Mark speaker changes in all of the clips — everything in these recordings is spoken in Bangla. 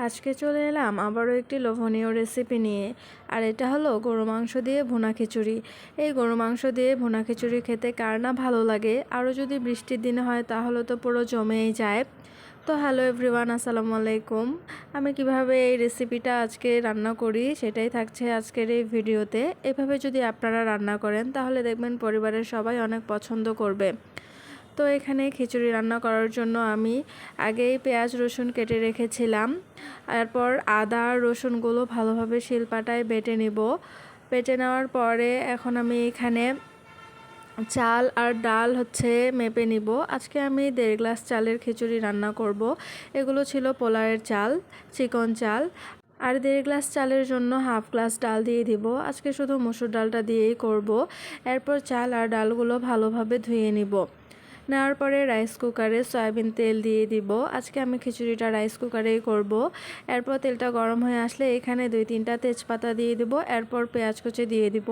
Speaker 1: আজকে চলে এলাম আবারও একটি লোভনীয় রেসিপি নিয়ে। আর এটা হলো গরু মাংস দিয়ে ভুনা খিচুড়ি। এই গরু মাংস দিয়ে ভুনা খিচুড়ি খেতে কার না ভালো লাগে, আরও যদি বৃষ্টির দিনে হয় তাহলে তো পুরো জমেই যায়। তো হ্যালো এভরিওয়ান, আসসালামু আলাইকুম। আমি কিভাবে এই রেসিপিটা আজকে রান্না করি সেটাই থাকছে আজকের এই ভিডিওতে। এভাবে যদি আপনারা রান্না করেন তাহলে দেখবেন পরিবারের সবাই অনেক পছন্দ করবে। তো এখানে খিচুড়ি রান্না করার জন্য আমি আগেই পেঁয়াজ রসুন কেটে রেখেছিলাম। এরপর আদা রসুনগুলো ভালোভাবে শিলপাটায় বেটে নেব। বেটে নেওয়ার পরে এখন আমি এখানে চাল আর ডাল মেপে নিব। আজকে আমি 1.5 গ্লাস চালের খিচুড়ি রান্না করব। এগুলো ছিল পোলাওয়ের চাল, চিকন চাল। আর 1.5 গ্লাস চালের জন্য 1/2 গ্লাস ডাল দিয়ে দিব। আজকে শুধু মসুর ডালটা দিয়েই করব। এরপর চাল আর ডালগুলো ভালোভাবে ধুয়ে নিব। নেওয়ার পরে রাইস কুকারে সয়াবিন তেল দিয়ে দিব। আজকে আমি খিচুড়িটা রাইস কুকারেই করব। এরপর তেলটা গরম হয়ে আসলে এখানে 2-3টা তেজপাতা দিয়ে দিব। এরপর পেঁয়াজ কুচি দিয়ে দিব।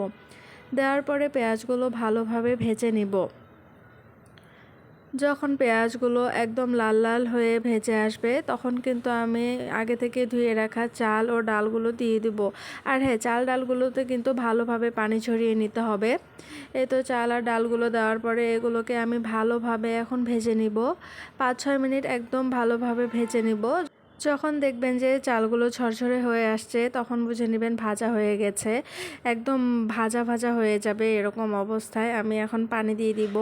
Speaker 1: দেওয়ার পরে পেঁয়াজগুলো ভালোভাবে ভেজে নিব। যখন পেঁয়াজগুলো একদম লাল লাল হয়ে ভেজে আসবে তখন কিন্তু আমি আগে থেকে ধুয়ে রাখা চাল ও ডালগুলো দিয়ে দিব। আর হ্যাঁ, চাল ডালগুলোতে কিন্তু ভালোভাবে পানি ছড়িয়ে নিতে হবে। এই তো চাল আর ডালগুলো দেওয়ার পরে এগুলোকে আমি ভালোভাবে এখন ভেজে নিব। 5-6 মিনিট একদম ভালোভাবে ভেজে নিব। যখন দেখবেন যে চালগুলো ঝরঝরে হয়ে আসছে তখন বুঝে নেবেন ভাজা হয়ে গেছে। একদম ভাজা ভাজা হয়ে যাবে, এরকম অবস্থায় আমি এখন পানি দিয়ে দিব।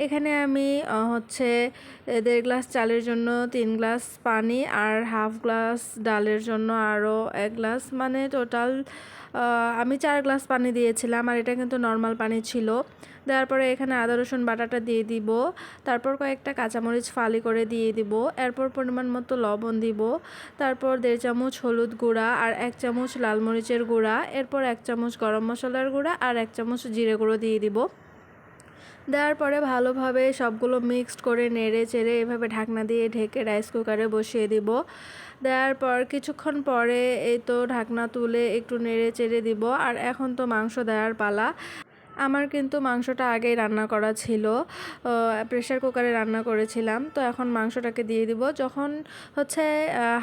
Speaker 1: এখানে আমি 1.5 গ্লাস চালের জন্য 3 গ্লাস পানি আর 1/2 গ্লাস ডালের জন্য আরও 1 গ্লাস, মানে টোটাল আমি 4 গ্লাস পানি দিয়েছিলাম। আর এটা কিন্তু নর্মাল পানি ছিল। দেওয়ার পরে এখানে আদা রসুন বাটাটা দিয়ে দিব। তারপর কয়েকটা কাঁচামরিচ ফালি করে দিয়ে দিব। এরপর পরিমাণ মতো লবণ দিব। তারপর 1.5 চামচ হলুদ গুঁড়া আর 1 চামচ লাল মরিচের গুঁড়া, এরপর 1 চামচ গরম মশলার গুঁড়া আর 1 চামচ জিরে গুঁড়ো দিয়ে দিব। দেওয়ার পরে ভালোভাবে সবগুলো মিক্সড করে নেড়ে চেড়ে এভাবে ঢাকনা দিয়ে ঢেকে রাইস কুকারে বসিয়ে দিব। দেওয়ার পর কিছুক্ষণ পরে এই তো ঢাকনা তুলে একটু নেড়ে চেড়ে দিব। আর এখন তো মাংস দেওয়ার পালা। আমার কিন্তু মাংসটা আগেই রান্না করা ছিল, প্রেসার কুকারে রান্না করেছিলাম। তো এখন মাংসটাকে দিয়ে দিব। যখন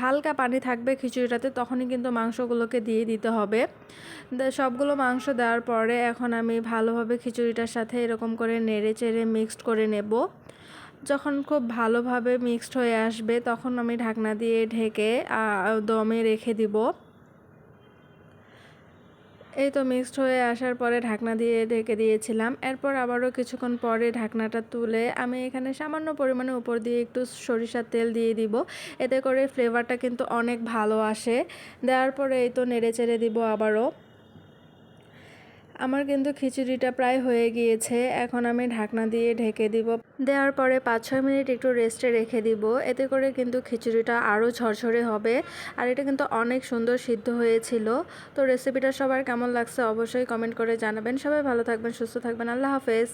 Speaker 1: হালকা পানি থাকবে খিচুড়িটাতে তখনই কিন্তু মাংসগুলোকে দিয়ে দিতে হবে। সবগুলো মাংস দেওয়ার পরে এখন আমি ভালোভাবে খিচুড়িটার সাথে এরকম করে নেড়ে চেড়ে মিক্সড করে নেব। যখন খুব ভালোভাবে মিক্সড হয়ে আসবে তখন আমি ঢাকনা দিয়ে ঢেকে দমে রেখে দিব। এই তো মিক্সড হয়ে আসার পরে ঢাকনা দিয়ে ঢেকে দিয়েছিলাম। এরপর আবারও কিছুক্ষণ পরে ঢাকনাটা তুলে আমি এখানে সামান্য পরিমাণে উপর দিয়ে একটু সরিষার তেল দিয়ে দিব। এতে করে ফ্লেভারটা কিন্তু অনেক ভালো আসে। দেওয়ার পরে এই তো নেড়ে চেড়ে দিব আবারও। আমার কিন্তু খিচুড়িটা প্রায় হয়ে গিয়েছে। এখন আমি ঢাকনা দিয়ে ঢেকে দিব। দেওয়ার পরে 5-6 মিনিট একটু রেস্টে রেখে দিব। এতে করে কিন্তু খিচুড়িটা আরও ঝরঝরে হবে। আর এটা কিন্তু অনেক সুন্দর সিদ্ধ হয়েছিল। তো রেসিপিটা সবার কেমন লাগছে অবশ্যই কমেন্ট করে জানাবেন। সবাই ভালো থাকবেন, সুস্থ থাকবেন। আল্লাহ হাফেজ।